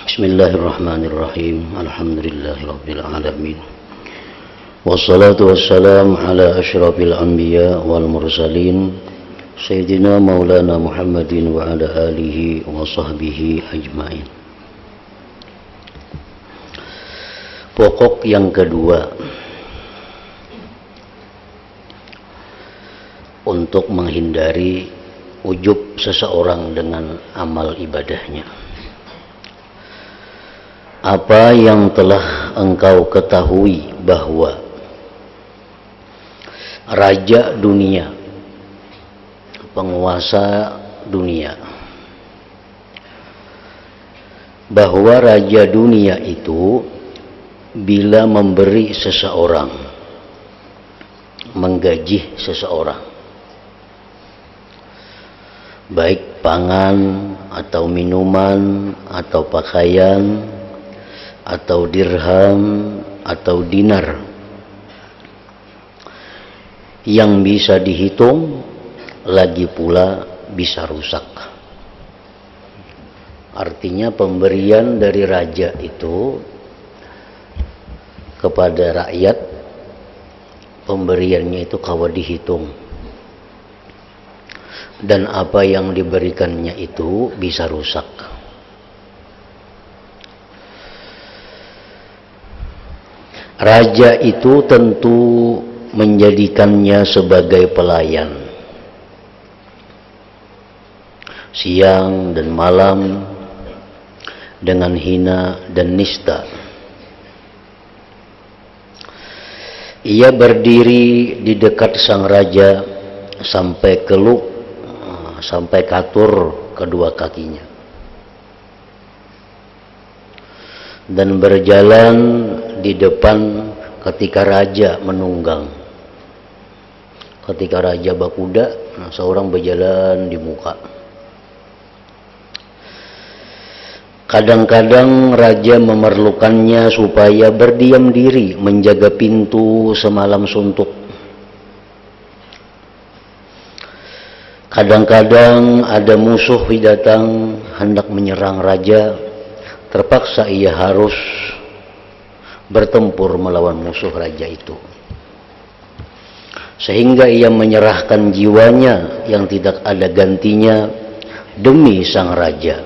Bismillahirrahmanirrahim. Alhamdulillahirabbil alamin. Wassalatu wassalamu ala asyrafil anbiya wal mursalin sayyidina maulana Muhammadin wa ala alihi wa sahbihi ajmain. Pokok yang kedua untuk menghindari ujub seseorang dengan amal ibadahnya. Apa yang telah engkau ketahui bahwa raja dunia, penguasa dunia, bahwa raja dunia itu bila memberi seseorang, menggaji seseorang, baik pangan atau minuman atau pakaian atau dirham atau dinar yang bisa dihitung, lagi pula bisa rusak. Artinya pemberian dari raja itu kepada rakyat, pemberiannya itu kawa dihitung, dan apa yang diberikannya itu bisa rusak. Raja itu tentu menjadikannya sebagai pelayan, siang dan malam, dengan hina dan nista. Ia berdiri di dekat sang raja sampai keluk, sampai katur kedua kakinya, dan berjalan di depan ketika raja menunggang. Ketika raja berkuda, seorang berjalan di muka. Kadang-kadang raja memerlukannya supaya berdiam diri menjaga pintu semalam suntuk. Kadang-kadang ada musuh datang hendak menyerang raja, terpaksa ia harus bertempur melawan musuh raja itu, sehingga ia menyerahkan jiwanya yang tidak ada gantinya demi sang raja.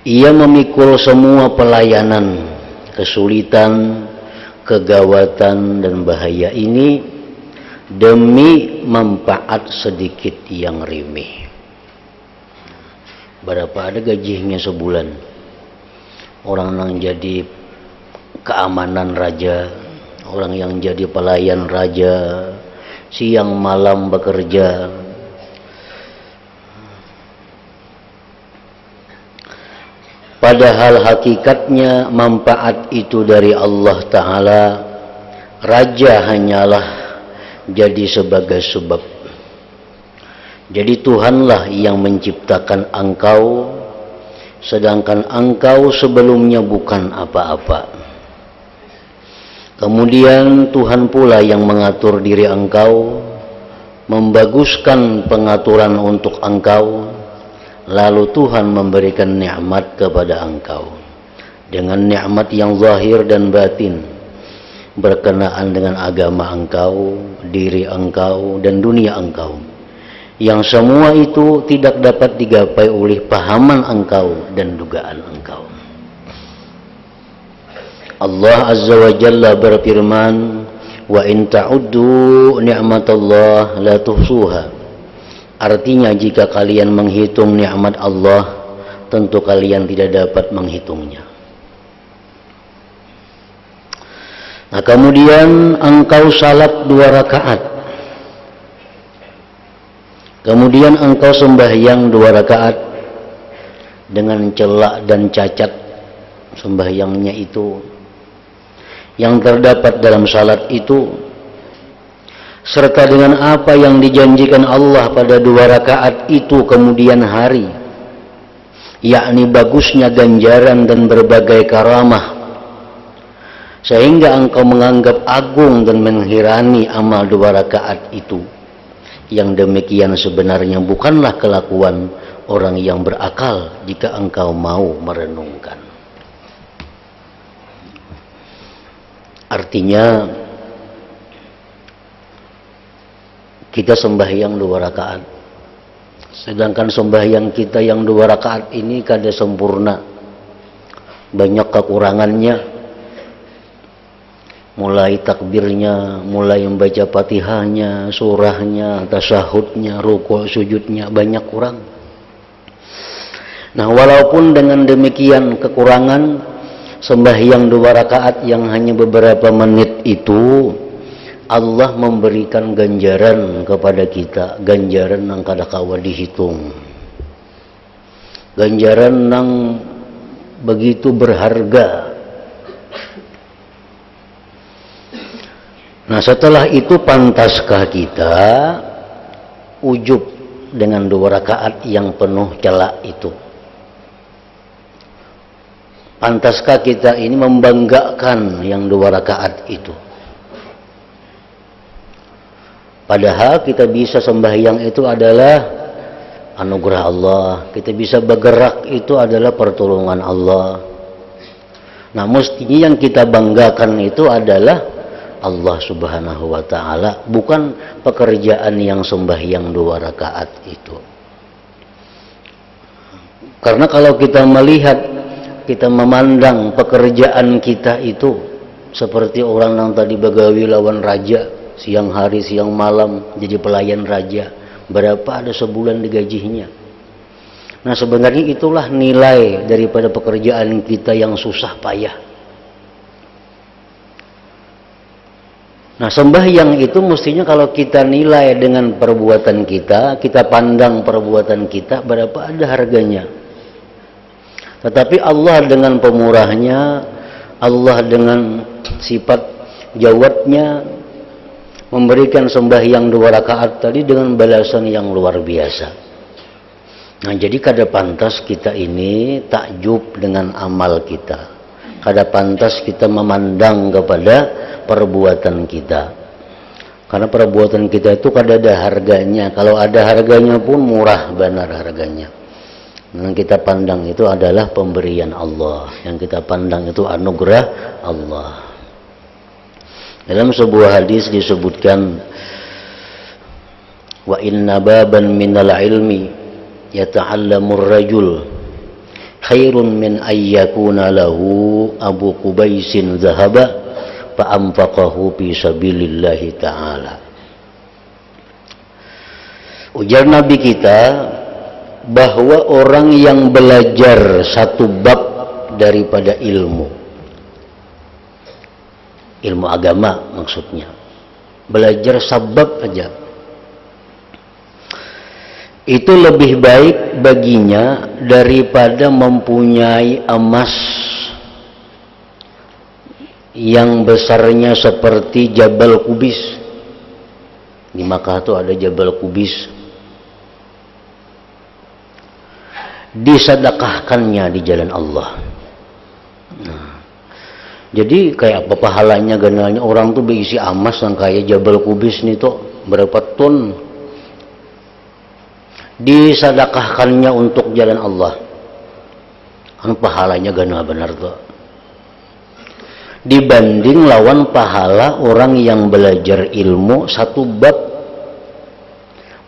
Ia memikul semua pelayanan, kesulitan, kegawatan dan bahaya ini demi manfaat sedikit yang remeh. Berapa ada gajinya sebulan orang yang jadi keamanan raja, orang yang jadi pelayan raja, siang malam bekerja. Padahal hakikatnya manfaat itu dari Allah Ta'ala. Raja hanyalah jadi sebagai sebab. Jadi Tuhanlah yang menciptakan engkau, sedangkan engkau sebelumnya bukan apa-apa. Kemudian Tuhan pula yang mengatur diri engkau, membaguskan pengaturan untuk engkau, lalu Tuhan memberikan nikmat kepada engkau dengan nikmat yang zahir dan batin, berkenaan dengan agama engkau, diri engkau, dan dunia engkau, yang semua itu tidak dapat digapai oleh pahaman engkau dan dugaan engkau. Allah Azza wa Jalla berfirman, wa in ta'uddu ni'matallah la tuhsuha. Artinya jika kalian menghitung nikmat Allah, tentu kalian tidak dapat menghitungnya. Nah, kemudian engkau salat 2 rakaat. Kemudian engkau sembahyang 2 rakaat dengan celak dan cacat sembahyangnya itu yang terdapat dalam salat itu, serta dengan apa yang dijanjikan Allah pada 2 rakaat itu kemudian hari, yakni bagusnya ganjaran dan berbagai karamah, sehingga engkau menganggap agung dan menghirani amal 2 rakaat itu. Yang demikian sebenarnya bukanlah kelakuan orang yang berakal jika engkau mau merenungkan. Artinya kita sembahyang 2 rakaat, sedangkan sembahyang kita yang 2 rakaat ini kada sempurna, banyak kekurangannya. Mulai takbirnya, mulai membaca Fatihahnya, surahnya, tasyahudnya, rukuk sujudnya banyak kurang. Nah, walaupun dengan demikian kekurangan, sembahyang 2 rakaat yang hanya beberapa menit itu Allah memberikan ganjaran kepada kita, ganjaran yang kada kawa dihitung, ganjaran yang begitu berharga. Nah, setelah itu pantaskah kita ujub dengan 2 rakaat yang penuh celak itu? Pantaskah kita ini membanggakan yang 2 rakaat itu? Padahal kita bisa sembahyang itu adalah anugerah Allah, kita bisa bergerak itu adalah pertolongan Allah. Nah, mestinya yang kita banggakan itu adalah Allah Subhanahu wa ta'ala, bukan pekerjaan yang sembahyang 2 rakaat itu. Karena kalau kita melihat, kita memandang pekerjaan kita itu seperti orang yang tadi begawi lawan raja, siang hari siang malam jadi pelayan raja, berapa ada sebulan digajinya. Nah, sebenarnya itulah nilai daripada pekerjaan kita yang susah payah. Nah, sembahyang itu mestinya kalau kita nilai dengan perbuatan kita, kita pandang perbuatan kita, berapa ada harganya. Tetapi Allah dengan pemurahnya, Allah dengan sifat jawabnya, memberikan sembahyang 2 rakaat tadi dengan balasan yang luar biasa. Nah, jadi kada pantas kita ini takjub dengan amal kita. Kada pantas kita memandang kepada perbuatan kita, karena perbuatan kita itu kada ada harganya. Kalau ada harganya pun murah benar harganya. Yang kita pandang itu adalah pemberian Allah, yang kita pandang itu anugerah Allah. Dalam sebuah hadis disebutkan, wa inna baban minal ilmi yata'allamur rajul khairun min ayyakuna lahu abu qubaisin zahaba fa'amfaqahu fi sabilillahi ta'ala. Ujar Nabi kita bahwa orang yang belajar satu bab daripada ilmu agama, maksudnya belajar sabab aja, itu lebih baik baginya daripada mempunyai emas yang besarnya seperti Jabal Kubis. Di Makkah itu ada Jabal Kubis, disedekahkannya di jalan Allah. Nah, jadi kayak apa pahalanya ganalnya orang tuh berisi emas yang kayak Jabal Kubis nih tuh berapa ton, disedekahkannya untuk jalan Allah. Kan pahalanya ganal benar tuh, dibanding lawan pahala orang yang belajar ilmu satu bab,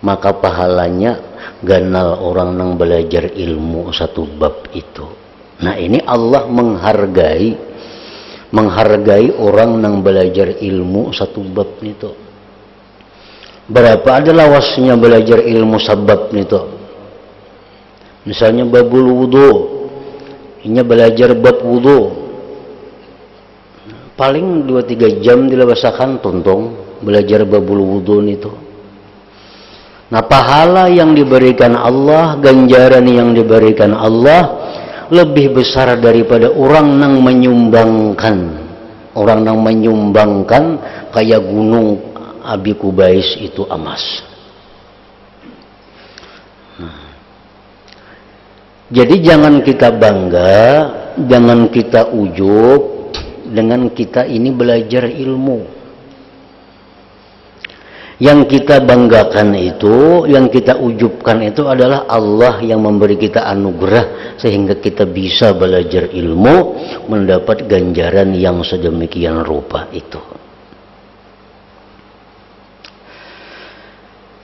maka pahalanya ganal orang yang belajar ilmu satu bab itu. Nah, ini Allah menghargai orang yang belajar ilmu satu bab itu. Berapa ada lawasnya belajar ilmu sabab itu. Misalnya babul wudu, ini belajar bab wudu, paling 2-3 jam dilabasakan tontong belajar babul wudu itu. Nah, pahala yang diberikan Allah, ganjaran yang diberikan Allah lebih besar daripada orang yang menyumbangkan kayak gunung Abi Kubais itu emas. Nah, jadi jangan kita bangga, jangan kita ujub dengan kita ini belajar ilmu. Yang kita banggakan itu, yang kita ujubkan itu adalah Allah yang memberi kita anugerah sehingga kita bisa belajar ilmu, mendapat ganjaran yang sedemikian rupa itu.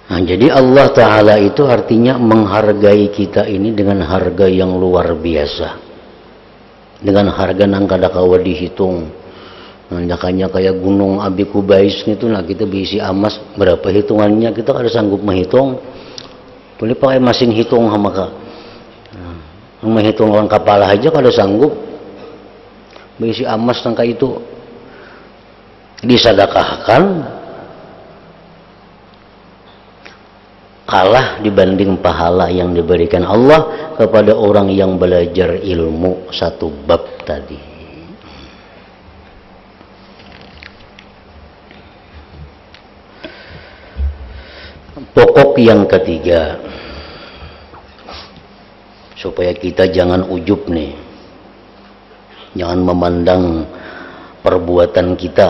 Nah, jadi Allah Ta'ala itu artinya menghargai kita ini dengan harga yang luar biasa. Dengan harga nang kada kawa dihitung. Nandakannya kayak gunung Abi Kubais gitu, nah kita berisi emas berapa hitungannya kita kada sanggup menghitung. Boleh pakai mesin hitung sama ka. Menghitung orang kepala aja kada sanggup. Berisi emas nangka itu disedekahkan kalah dibanding pahala yang diberikan Allah kepada orang yang belajar ilmu satu bab tadi. Pokok yang ketiga, supaya kita jangan ujub nih, jangan memandang perbuatan kita.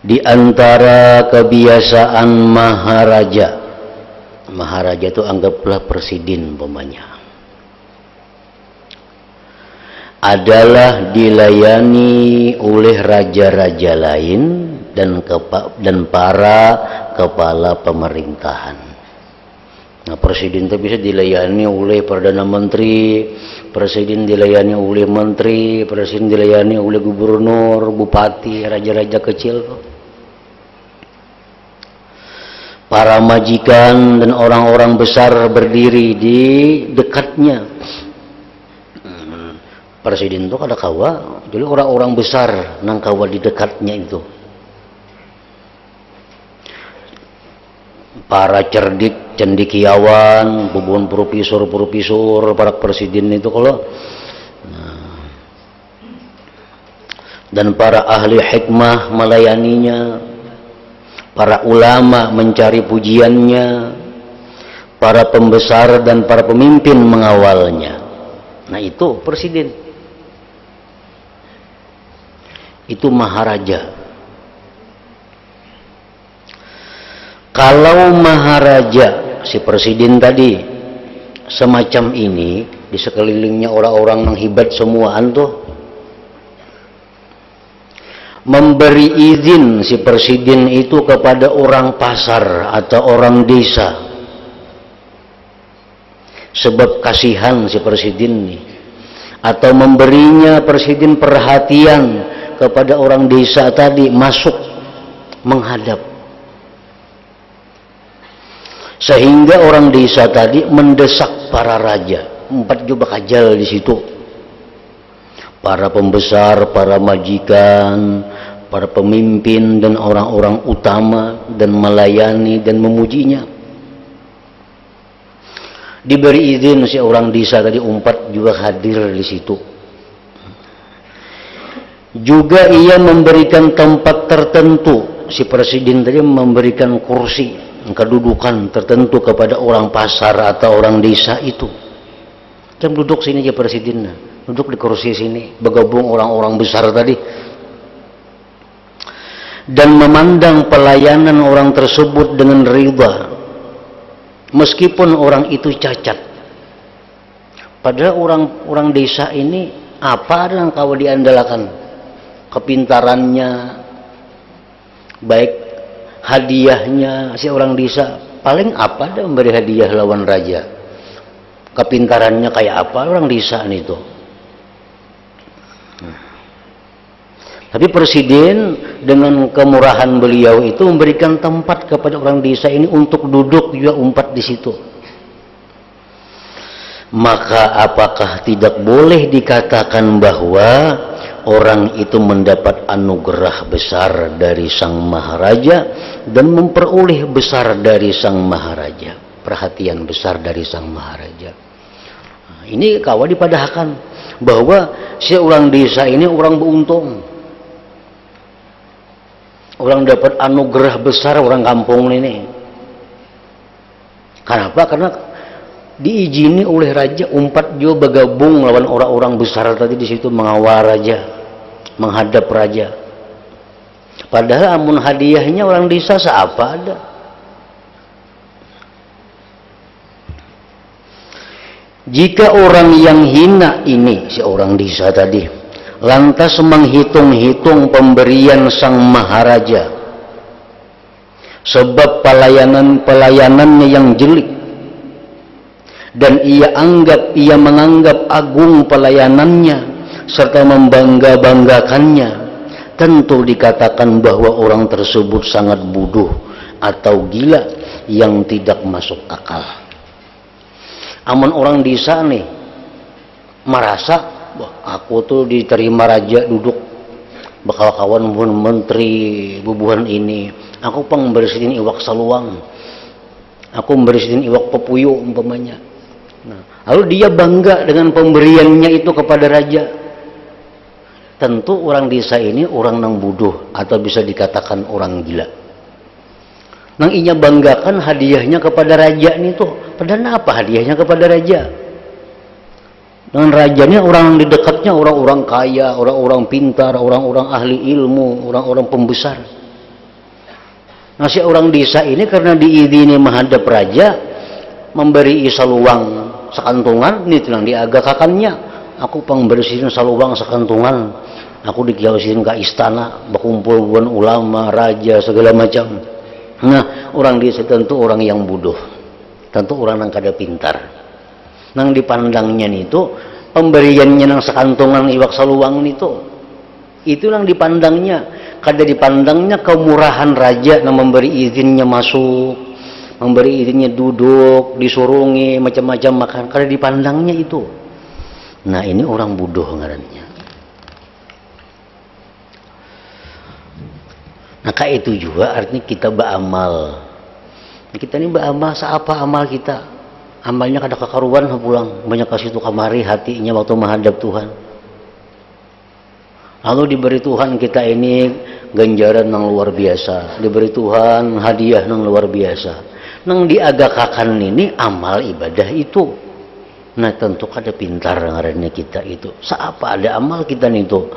Di antara kebiasaan maharaja, maharaja itu anggaplah presiden umpamanya, adalah dilayani oleh raja-raja lain dan para kepala pemerintahan. Nah, presiden itu bisa dilayani oleh perdana menteri, presiden dilayani oleh menteri, presiden dilayani oleh gubernur, bupati, raja-raja kecil. Para majikan dan orang-orang besar berdiri di dekatnya. Presiden itu kada kawa, jadi orang-orang besar nang kawa di dekatnya itu. Para cerdik, cendekiawan, bubuan profesor, para presiden itu kalau dan para ahli hikmah melayaninya, para ulama mencari pujiannya, para pembesar dan para pemimpin mengawalnya. Nah, itu presiden. Itu maharaja. Kalau maharaja, si presiden tadi, semacam ini, di sekelilingnya orang-orang yang hebat semuaan tuh, memberi izin si presiden itu kepada orang pasar atau orang desa, sebab kasihan si presiden nih, atau memberinya presiden perhatian kepada orang desa tadi masuk menghadap. Sehingga orang desa tadi mendesak para raja, 4 jubah kajal di situ. Para pembesar, para majikan, para pemimpin dan orang-orang utama dan melayani dan memujinya. Diberi izin si orang desa tadi 4 juga hadir di situ. Juga ia memberikan tempat tertentu, si presiden tadi memberikan kursi, kedudukan tertentu kepada orang pasar atau orang desa itu. Jam duduk sini aja presidennya, duduk di kursi sini, bergabung orang-orang besar tadi, dan memandang pelayanan orang tersebut dengan ridha, meskipun orang itu cacat. Padahal orang desa ini apa yang kau diandalkan? Kepintarannya, baik hadiahnya si orang desa, paling apa dah memberi hadiah lawan raja. Kepintarannya kayak apa orang desa itu. Tapi presiden dengan kemurahan beliau itu memberikan tempat kepada orang desa ini untuk duduk juga umpat di situ. Maka apakah tidak boleh dikatakan bahwa orang itu mendapat anugerah besar dari sang maharaja dan memperoleh besar dari sang maharaja, perhatian besar dari sang maharaja. Nah, ini kawa dipadahkan bahwa si orang desa ini orang beruntung, orang dapat anugerah besar orang kampung ini. Kenapa? Karena diizini oleh raja umpat juga bergabung lawan orang-orang besar tadi di situ, mengawal raja, menghadap raja. Padahal amun hadiahnya orang desa seapa ada. Jika orang yang hina ini, si orang desa tadi, lantas menghitung-hitung pemberian sang maharaja, sebab pelayanannya yang jelek, dan ia menganggap agung pelayanannya serta membangga-banggakannya, tentu dikatakan bahwa orang tersebut sangat bodoh atau gila yang tidak masuk akal. Amun orang desa nih merasa, aku tuh diterima raja duduk bakal kawan menteri bubuhan ini, aku pengbersihin iwak saluang, aku membersihin iwak pepuyo umpamanya. Nah, lalu dia bangga dengan pemberiannya itu kepada raja. Tentu orang desa ini orang nang bodoh atau bisa dikatakan orang gila. Nang inya banggakan hadiahnya kepada raja ini tuh, padahal apa hadiahnya kepada raja? Dengan rajanya orang di dekatnya orang-orang kaya, orang-orang pintar, orang-orang ahli ilmu, orang-orang pembesar. Nah, si orang desa ini karena diizini menghadap raja, memberi saluang sekantungan, ini tulang diagakakannya. Aku pengbersihin saluang sekantungan, aku dikiausin ke istana, berkumpul ulama, raja, segala macam. Nah, orang desa tentu orang yang bodoh, tentu orang yang kada pintar. Nang dipandangnya itu pemberiannya nang sekantongan iwak saluang itu nang dipandangnya, kada dipandangnya kemurahan raja nang memberi izinnya masuk, memberi izinnya duduk, disurungi macam-macam makan, kada dipandangnya itu. Nah, ini orang bodoh ngarannya. Nah, kayak itu juga artinya kita beramal. Kita ini beramal, seapa amal kita? Amalnya kada kekaruan pulang, banyak kasih tu kamari hatinya waktu menghadap Tuhan. Lalu diberi Tuhan kita ini ganjaran yang luar biasa, diberi Tuhan hadiah yang luar biasa. Nang diagakakan ini amal ibadah itu. Nah, tentu kada pintar ngarannya kita itu. Seapa ada amal kita itu?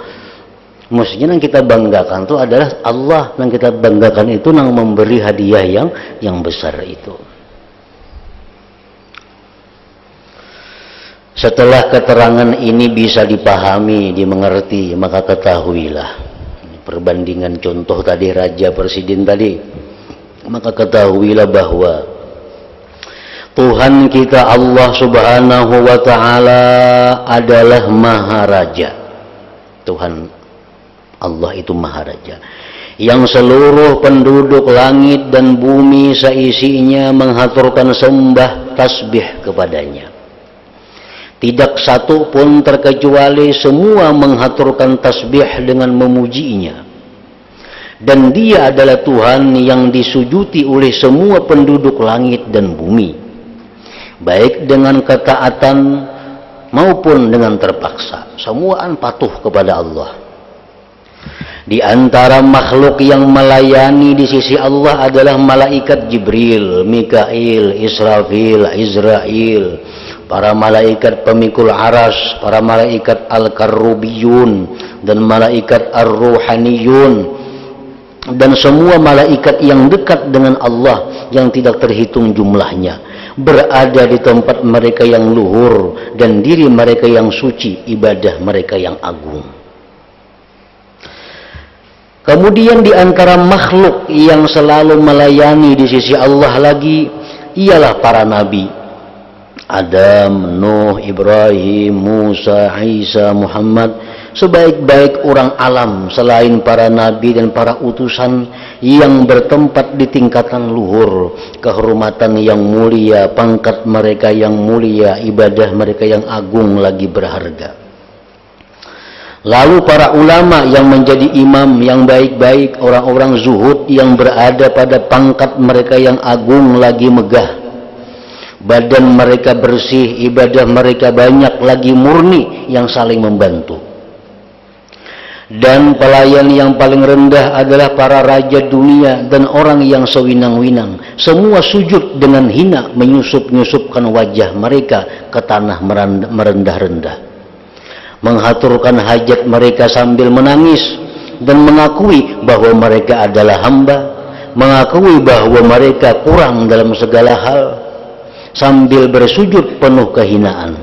Maksudnya yang kita banggakan itu adalah Allah, yang kita banggakan itu yang memberi hadiah yang besar itu. Setelah keterangan ini bisa dipahami, dimengerti, maka ketahuilah. Perbandingan contoh tadi raja presiden tadi, maka ketahuilah bahwa Tuhan kita Allah Subhanahu wa Ta'ala adalah Maharaja. Tuhan Allah itu Maharaja yang seluruh penduduk langit dan bumi seisinya menghaturkan sembah tasbih kepadanya. Tidak satu pun terkecuali semua menghaturkan tasbih dengan memujinya. Dan dia adalah Tuhan yang disujuti oleh semua penduduk langit dan bumi, baik dengan ketaatan maupun dengan terpaksa. Semuaan patuh kepada Allah. Di antara makhluk yang melayani di sisi Allah adalah malaikat Jibril, Mikail, Israfil, Izrail, para malaikat pemikul aras, para malaikat al-karrubiyun dan malaikat ar-ruhaniyun, dan semua malaikat yang dekat dengan Allah yang tidak terhitung jumlahnya, berada di tempat mereka yang luhur dan diri mereka yang suci, ibadah mereka yang agung. Kemudian di antara makhluk yang selalu melayani di sisi Allah lagi ialah para nabi. Adam, Nuh, Ibrahim, Musa, Isa, Muhammad, sebaik-baik orang alam selain para nabi dan para utusan yang bertempat di tingkatan luhur, kehormatan yang mulia, pangkat mereka yang mulia, ibadah mereka yang agung lagi berharga. Lalu para ulama yang menjadi imam yang baik-baik, orang-orang zuhud yang berada pada pangkat mereka yang agung lagi megah. Badan mereka bersih, ibadah mereka banyak lagi murni yang saling membantu. Dan pelayan yang paling rendah adalah para raja dunia dan orang yang sewinang-winang. Semua sujud dengan hina menyusup-nyusupkan wajah mereka ke tanah merendah-rendah. Menghaturkan hajat mereka sambil menangis, dan mengakui bahwa mereka adalah hamba, mengakui bahwa mereka kurang dalam segala hal, sambil bersujud penuh kehinaan.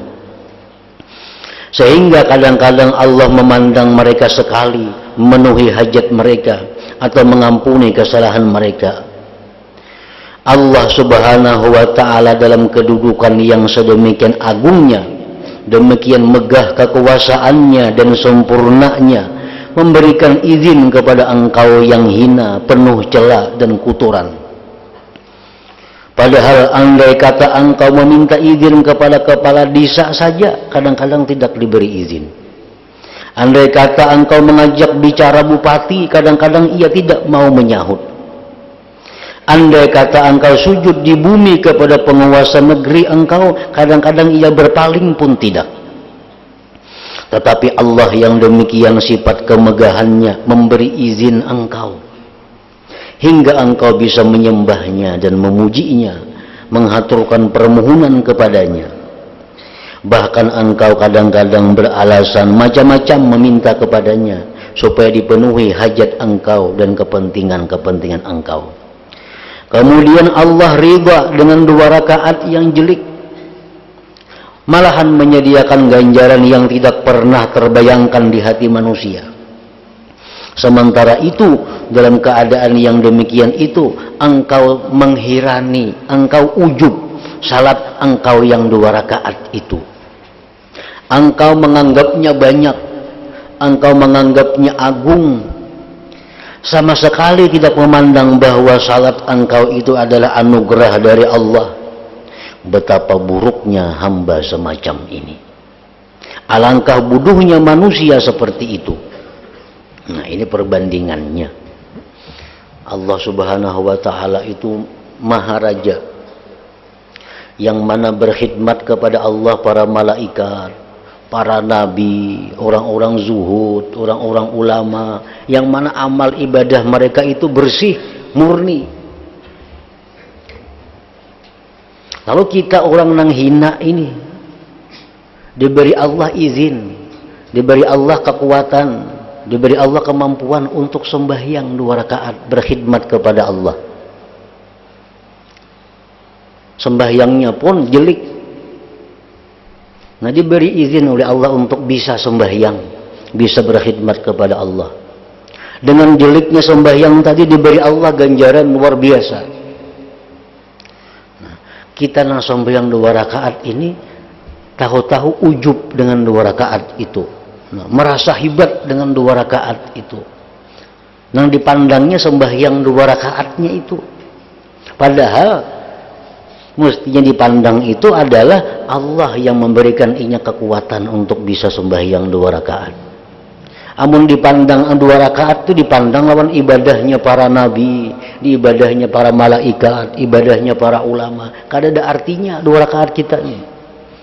Sehingga kadang-kadang Allah memandang mereka sekali, memenuhi hajat mereka atau mengampuni kesalahan mereka. Allah Subhanahu wa ta'ala dalam kedudukan yang sedemikian agungnya, demikian megah kekuasaannya dan sempurnanya, memberikan izin kepada engkau yang hina, penuh celah dan kuturan. Padahal andai kata engkau meminta izin kepada kepala desa saja, kadang-kadang tidak diberi izin. Andai kata engkau mengajak bicara bupati, kadang-kadang ia tidak mau menyahut. Andai kata engkau sujud di bumi kepada penguasa negeri engkau, kadang-kadang ia berpaling pun tidak. Tetapi Allah yang demikian sifat kemegahannya memberi izin engkau, hingga engkau bisa menyembahnya dan memujinya, menghaturkan permohonan kepadanya. Bahkan engkau kadang-kadang beralasan macam-macam meminta kepadanya, supaya dipenuhi hajat engkau dan kepentingan-kepentingan engkau. Kemudian Allah ridha dengan 2 rakaat yang jelek, malahan menyediakan ganjaran yang tidak pernah terbayangkan di hati manusia. Sementara itu, dalam keadaan yang demikian itu, engkau menghirani, engkau ujub salat engkau yang 2 rakaat itu. Engkau menganggapnya banyak, engkau menganggapnya agung, sama sekali tidak memandang bahwa salat engkau itu adalah anugerah dari Allah. Betapa buruknya hamba semacam ini. Alangkah bodohnya manusia seperti itu. Nah, ini perbandingannya. Allah Subhanahu wa ta'ala itu Maharaja, yang mana berkhidmat kepada Allah para malaikat, para nabi, orang-orang zuhud, orang-orang ulama, yang mana amal ibadah mereka itu bersih, murni. Lalu kita orang nang hina ini, diberi Allah izin, diberi Allah kekuatan, diberi Allah kemampuan untuk sembahyang 2 rakaat, berkhidmat kepada Allah. Sembahyangnya pun jelek. Nah, diberi izin oleh Allah untuk bisa sembahyang, bisa berkhidmat kepada Allah. Dengan jeleknya sembahyang tadi diberi Allah ganjaran luar biasa. Nah, kita nang sembahyang 2 rakaat ini, tahu-tahu ujub dengan 2 rakaat itu. Nah, merasa hebat dengan 2 rakaat itu. Nang dipandangnya sembahyang 2 rakaatnya itu. Padahal mestinya dipandang itu adalah Allah yang memberikan inya kekuatan untuk bisa sembahyang 2 rakaat. Amun dipandang 2 rakaat itu dipandang lawan ibadahnya para nabi, ibadahnya para malaikat, ibadahnya para ulama. Kada ada artinya 2 rakaat kita ini.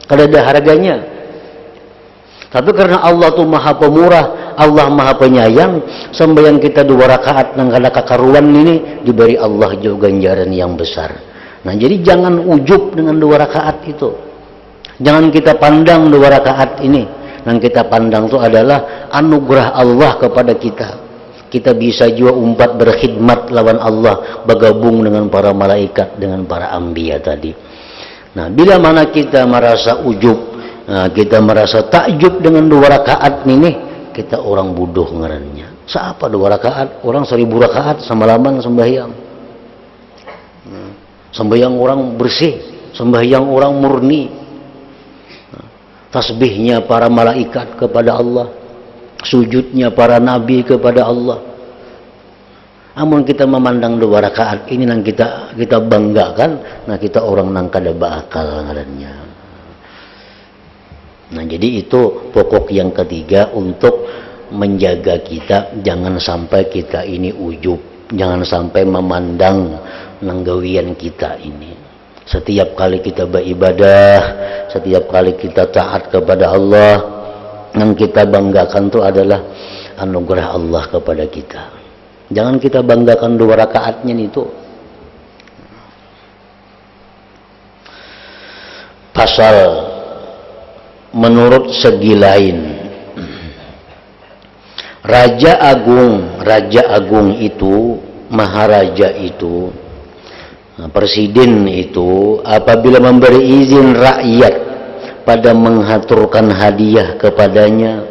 Kada ada harganya. Tapi karena Allah tuh maha pemurah, Allah maha penyayang, sembahyang kita 2 rakaat nang kada kakaruan ini diberi Allah juga ganjaran yang besar. Nah, jadi jangan ujub dengan 2 rakaat itu. Jangan kita pandang 2 rakaat ini. Yang kita pandang itu adalah anugerah Allah kepada kita. Kita bisa juga umpat berkhidmat lawan Allah, bergabung dengan para malaikat, dengan para anbiya tadi. Nah, bila mana kita merasa ujub, kita merasa takjub dengan 2 rakaat ini, kita orang bodoh ngarannya. Siapa 2 rakaat? Orang 1000 rakaat semalaman sembahyang. Sembahyang orang bersih, sembahyang orang murni. Tasbihnya para malaikat kepada Allah, sujudnya para nabi kepada Allah. Amun kita memandang 2 rakaat ini nang kita banggakan, nah kita orang nang kada bakal ngarannya. Nah, jadi itu pokok yang ketiga untuk menjaga kita, jangan sampai kita ini ujub, jangan sampai memandang nanggawian kita ini. Setiap kali kita beribadah, setiap kali kita taat kepada Allah, yang kita banggakan itu adalah anugerah Allah kepada kita. Jangan kita banggakan 2 rakaatnya itu. Pasal menurut segi lain, Raja agung itu, maharaja itu, presiden itu, apabila memberi izin rakyat pada mengaturkan hadiah kepadanya,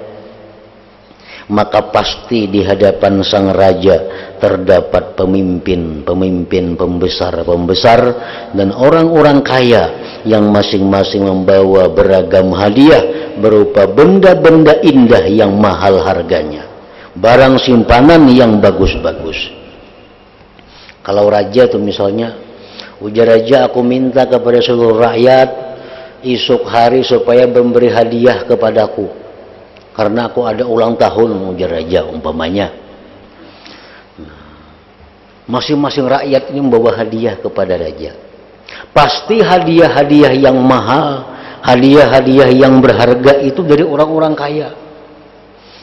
maka pasti di hadapan sang raja terdapat pemimpin, pembesar dan orang-orang kaya yang masing-masing membawa beragam hadiah berupa benda-benda indah yang mahal harganya, barang simpanan yang bagus-bagus. Kalau raja itu misalnya, ujar raja, aku minta kepada seluruh rakyat esok hari supaya memberi hadiah kepadaku karena aku ada ulang tahun, ujar raja umpamanya. Masing-masing rakyat ini membawa hadiah kepada raja. Pasti hadiah-hadiah yang mahal, hadiah-hadiah yang berharga itu dari orang-orang kaya.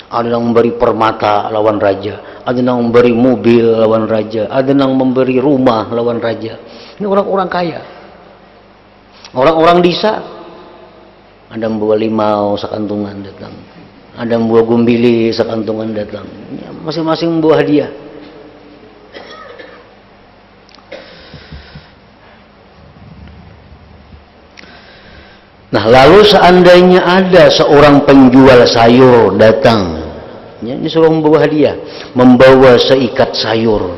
Ada yang memberi permata lawan raja, ada yang memberi mobil lawan raja, ada yang memberi rumah lawan raja. Ini orang-orang kaya. Orang-orang desa, ada yang bawa limau sakantungan datang, ada yang bawa gumbili sakantungan datang, ya, masing-masing membawa hadiah. Nah, lalu seandainya ada seorang penjual sayur datang, ya, ini suruh membawa hadiah, membawa seikat sayur,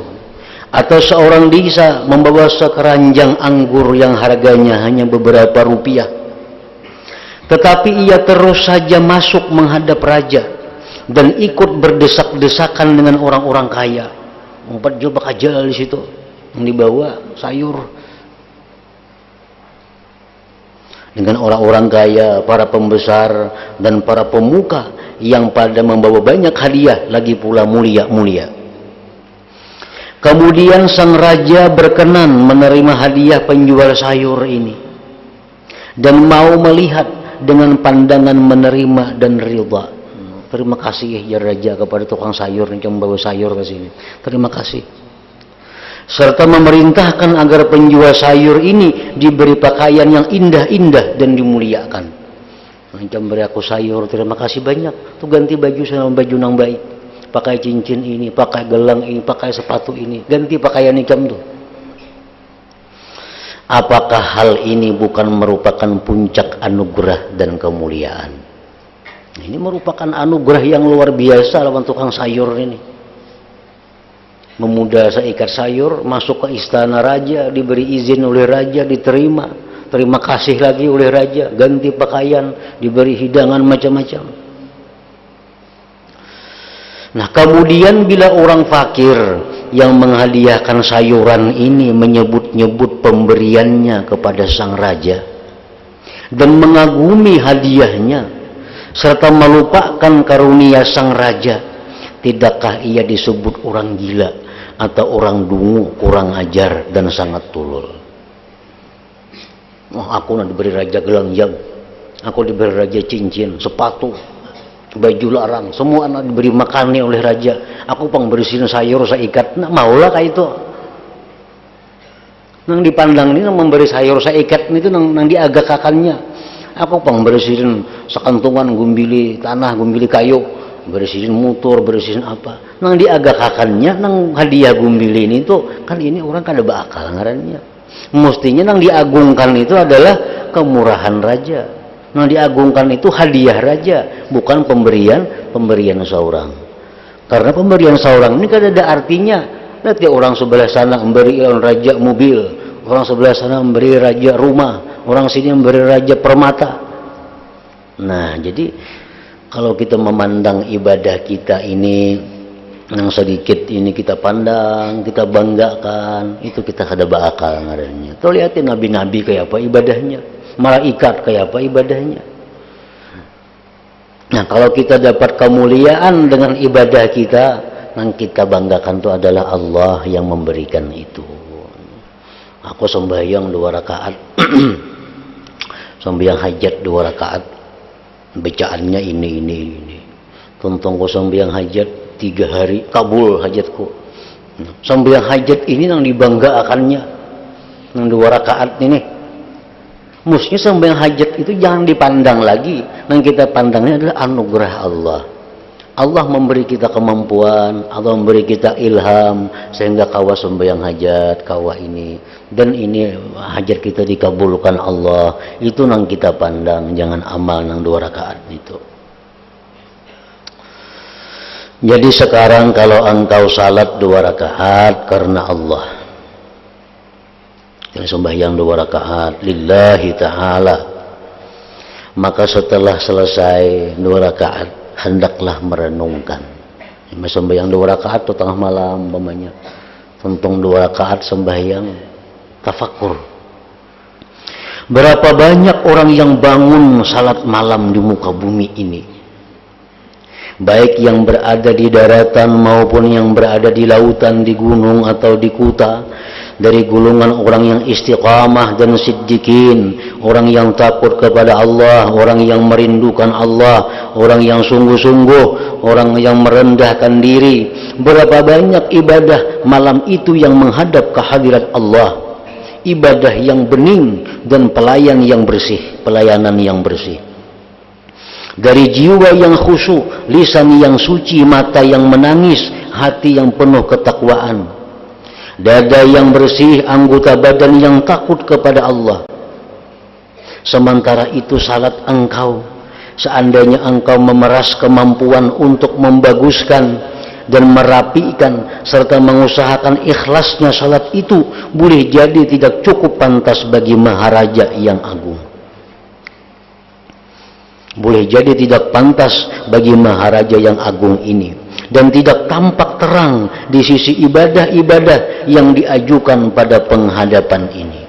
atau seorang desa membawa sekeranjang anggur yang harganya hanya beberapa rupiah, tetapi ia terus saja masuk menghadap raja dan ikut berdesak-desakan dengan orang-orang kaya. Empat jual bakal di situ yang dibawa sayur. Dengan orang-orang kaya, para pembesar dan para pemuka yang pada membawa banyak hadiah, lagi pula mulia-mulia. Kemudian sang raja berkenan menerima hadiah penjual sayur ini dan mau melihat dengan pandangan menerima dan ridha. Terima kasih ya raja kepada tukang sayur yang membawa sayur ke sini. Terima kasih. Serta memerintahkan agar penjual sayur ini diberi pakaian yang indah-indah dan dimuliakan. Macam beri aku sayur, terima kasih banyak. Tuh ganti baju sama baju nang baik. Pakai cincin ini, pakai gelang ini, pakai sepatu ini, ganti pakaian ikam tuh. Apakah hal ini bukan merupakan puncak anugerah dan kemuliaan? Ini merupakan anugerah yang luar biasa lawan tukang sayur ini. Memuda seikat sayur, masuk ke istana raja, diberi izin oleh raja, diterima, terima kasih lagi oleh raja, ganti pakaian, diberi hidangan macam-macam. Nah, kemudian bila orang fakir yang menghadiahkan sayuran ini menyebut-nyebut pemberiannya kepada sang raja dan mengagumi hadiahnya serta melupakan karunia sang raja, tidakkah ia disebut orang gila atau orang dungu, kurang ajar dan sangat tulul? Oh, aku nak diberi raja gelang jam, aku diberi raja cincin, sepatu, baju larang, semua anak diberi makannya oleh raja. Aku pang bersihin sayur seikat, nak maulah kayak itu. Nang dipandang ini nang memberi sayur seikat itu nang diagakakannya. Aku pang bersihin sekantungan gumbili tanah, gumbili kayu, bersihin motor, bersihin apa. Nang diagakakannya, nang hadiah gumbili ini tuh kan ini orang kada bakal ngarannya. Mestinya nang diagungkan itu adalah kemurahan raja. Nang diagungkan itu hadiah raja, bukan pemberian seorang. Karena pemberian seorang ini kan ada artinya. Nanti orang sebelah sana memberi raja mobil, orang sebelah sana memberi raja rumah, orang sini memberi raja permata. Nah, jadi kalau kita memandang ibadah kita ini yang sedikit ini kita pandang, kita banggakan, itu kita kada bakal ngarannya. Tuh lihatin nabi-nabi kayak apa ibadahnya, malaikat kayak apa ibadahnya. Nah, kalau kita dapat kemuliaan dengan ibadah kita, yang kita banggakan itu adalah Allah yang memberikan itu. Aku sembahyang 2 rakaat, sembahyang hajat 2 rakaat, bacaannya ini. Tuntungku sembahyang hajat 3 hari, kabul hajatku. Sembahyang hajat ini yang dibanggakannya, yang 2 rakaat ini. Mestinya sembahyang hajat itu jangan dipandang lagi, yang kita pandangnya adalah anugerah Allah. Allah memberi kita kemampuan, Allah memberi kita ilham sehingga kawa sembahyang hajat, kawa ini dan ini hajat kita dikabulkan Allah. Itu nang kita pandang, jangan amal nang 2 rakaat itu. Jadi sekarang kalau engkau salat 2 rakaat karena Allah, yang sembahyang 2 rakaat lillahi ta'ala, maka setelah selesai 2 rakaat hendaklah merenungkan. Sembahyang 2 rakaat atau tengah malam umpamanya, tentang 2 rakaat sembahyang tafakur. Berapa banyak orang yang bangun salat malam di muka bumi ini, baik yang berada di daratan maupun yang berada di lautan, di gunung atau di kota, dari golongan orang yang istiqamah dan siddiqin, orang yang takut kepada Allah, orang yang merindukan Allah, orang yang sungguh-sungguh, orang yang merendahkan diri. Berapa banyak ibadah malam itu yang menghadap ke hadirat Allah, ibadah yang bening dan pelayanan yang bersih. Dari jiwa yang khusyuk, lisan yang suci, mata yang menangis, hati yang penuh ketakwaan, dada yang bersih, anggota badan yang takut kepada Allah. Sementara itu salat engkau, seandainya engkau memeras kemampuan untuk membaguskan dan merapikan serta mengusahakan ikhlasnya salat itu, boleh jadi tidak cukup pantas bagi Maharaja yang agung. Boleh jadi tidak pantas bagi Maharaja yang agung ini, dan tidak tampak terang di sisi ibadah-ibadah yang diajukan pada penghadapan ini.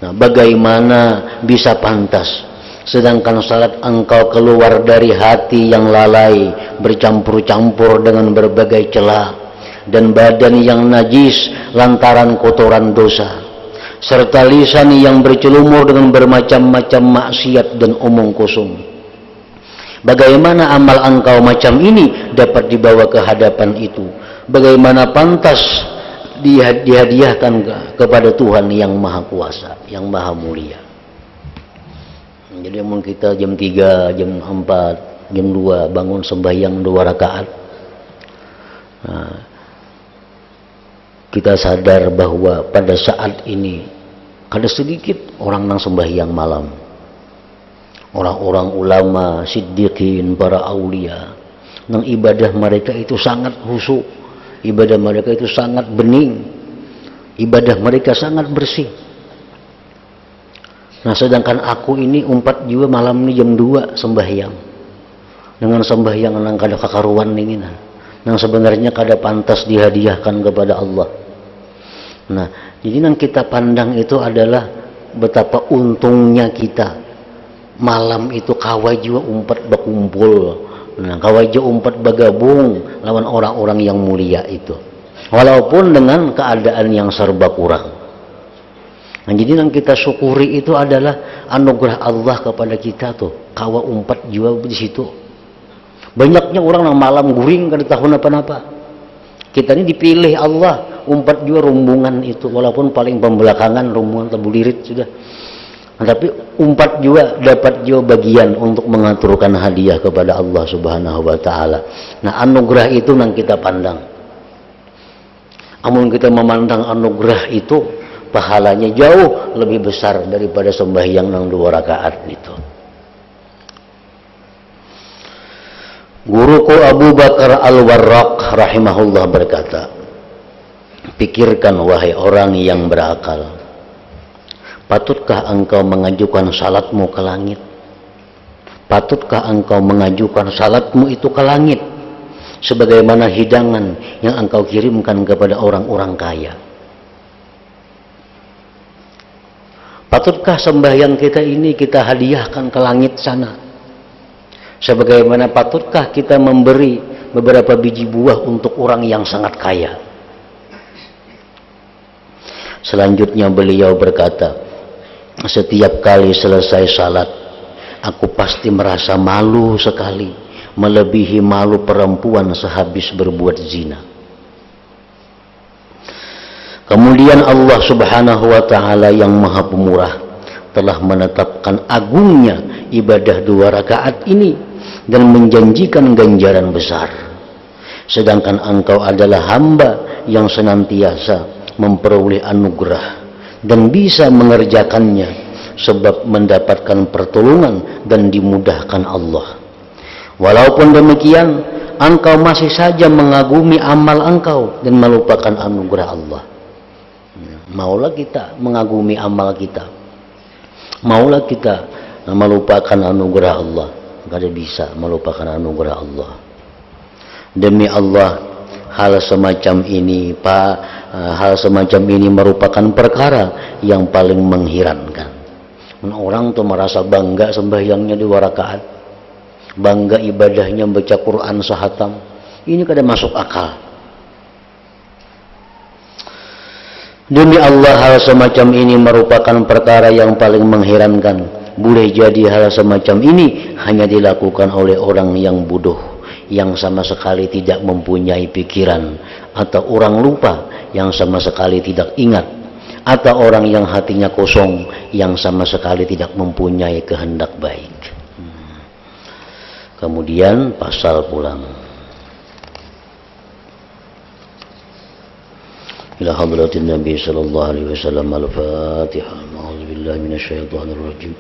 Nah, bagaimana bisa pantas sedangkan salat engkau keluar dari hati yang lalai, bercampur-campur dengan berbagai celah, dan badan yang najis lantaran kotoran dosa, serta lisan yang bercelumur dengan bermacam-macam maksiat dan omong kosong. Bagaimana amal engkau macam ini dapat dibawa ke hadapan itu? Bagaimana pantas dihadiahkan kepada Tuhan yang Maha Kuasa, yang Maha Mulia? Jadi mungkin kita jam 3, jam 4, jam 2 bangun sembahyang 2 rakaat. Nah, kita sadar bahwa pada saat ini ada sedikit orang yang sembahyang malam. Orang-orang ulama, siddiqin, para aulia, yang ibadah mereka itu sangat khusyuk, ibadah mereka itu sangat bening, ibadah mereka sangat bersih. Nah, sedangkan aku ini 4 juga malam ini jam 2 sembahyang, dengan sembahyang yang kada kakaruan ini, yang sebenarnya kada pantas dihadiahkan kepada Allah. Nah, jadi yang kita pandang itu adalah betapa untungnya kita malam itu kawaja umpat berkumpul, nah kawaja umpat bergabung lawan orang-orang yang mulia itu, walaupun dengan keadaan yang serba kurang. Nah, jadi yang kita syukuri itu adalah anugerah Allah kepada kita tuh, kawa umpat juga di situ. Banyaknya orang yang malam guring kada tahu apa-apa. Kita ini dipilih Allah umpat juga rombongan itu, walaupun paling pembelakangan rombongan tabulirit sudah. Tapi umpat juga dapat juga bagian untuk mengaturkan hadiah kepada Allah Subhanahu wa taala. Nah, anugerah itu yang kita pandang. Amun kita memandang anugerah itu, pahalanya jauh lebih besar daripada sembahyang yang 2 rakaat itu. Guruku Abu Bakar Al-Warraq rahimahullah berkata, pikirkan wahai orang yang berakal, patutkah engkau mengajukan salatmu ke langit? Patutkah engkau mengajukan salatmu itu ke langit sebagaimana hidangan yang engkau kirimkan kepada orang-orang kaya? Patutkah sembahyang kita ini kita hadiahkan ke langit sana? Sebagaimana patutkah kita memberi beberapa biji buah untuk orang yang sangat kaya? Selanjutnya beliau berkata, setiap kali selesai salat, aku pasti merasa malu sekali, melebihi malu perempuan sehabis berbuat zina. Kemudian Allah Subhanahu wa taala yang Maha Pemurah telah menetapkan agungnya ibadah 2 rakaat ini dan menjanjikan ganjaran besar. Sedangkan engkau adalah hamba yang senantiasa memperoleh anugerah dan bisa mengerjakannya sebab mendapatkan pertolongan dan dimudahkan Allah. Walaupun demikian, engkau masih saja mengagumi amal engkau dan melupakan anugerah Allah. Maulah kita mengagumi amal kita, maulah kita melupakan anugerah Allah. Gak ada bisa melupakan anugerah Allah. Demi Allah, hal semacam ini merupakan perkara yang paling mengherankan. Orang tuh merasa bangga sembahyangnya 2 rakaat, bangga ibadahnya baca Quran sehatam. Ini kada masuk akal. Demi Allah, hal semacam ini merupakan perkara yang paling mengherankan. Boleh jadi hal semacam ini hanya dilakukan oleh orang yang bodoh, yang sama sekali tidak mempunyai pikiran, atau orang lupa yang sama sekali tidak ingat, atau orang yang hatinya kosong yang sama sekali tidak mempunyai kehendak baik. Kemudian pasal pulang. Ila hadratin Nabi sallallahu alaihi wasallam. Al-Fatihah. A'udzu billahi minasyaitonir rajim.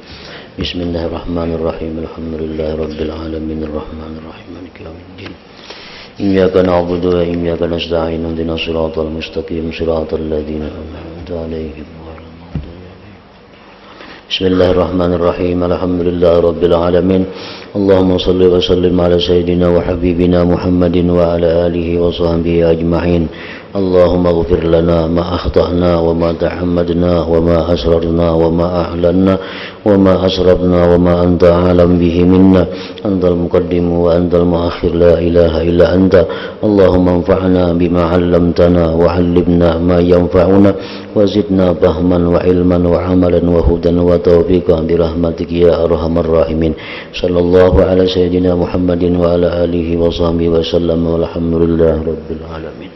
Bismillahirrahmanirrahim. Alhamdulillahirabbil alamin arrahmanir rahim maliki yaumiddin. Iyyaka na'budu wa iyyaka nasta'in. Ihdinas siratal mustaqim. Siratal ladzina an'amta 'alaihim ghairil maghdubi 'alaihim. Bismillahirrahmanirrahim. Alhamdulillahirabbil alamin. Allahumma shalli wa sallim ala sayyidina wa habibina Muhammadin wa ala alihi wa sahbihi ajma'in. Allahumma ighfir lana ma akhta'na wa ma ta'ammadna wa ma asrarna wa ma a'lanna wa ma asrafna wa ma anta a'lam bihi minna. Antal muqaddim wa antal muakhir, la ilaha illa anta. Allahumma anfa'na bima 'allamtana wa 'allimna ma yanfa'una wa zidna fahman wa ilman wa 'amalan wa hudan wa tawfiqan bi rahmatika ya arhamar rahimin. Sallallahu ala sayyidina Muhammadin wa ala alihi wa sahbihi wa sallam, walhamdulillahi rabbil alamin.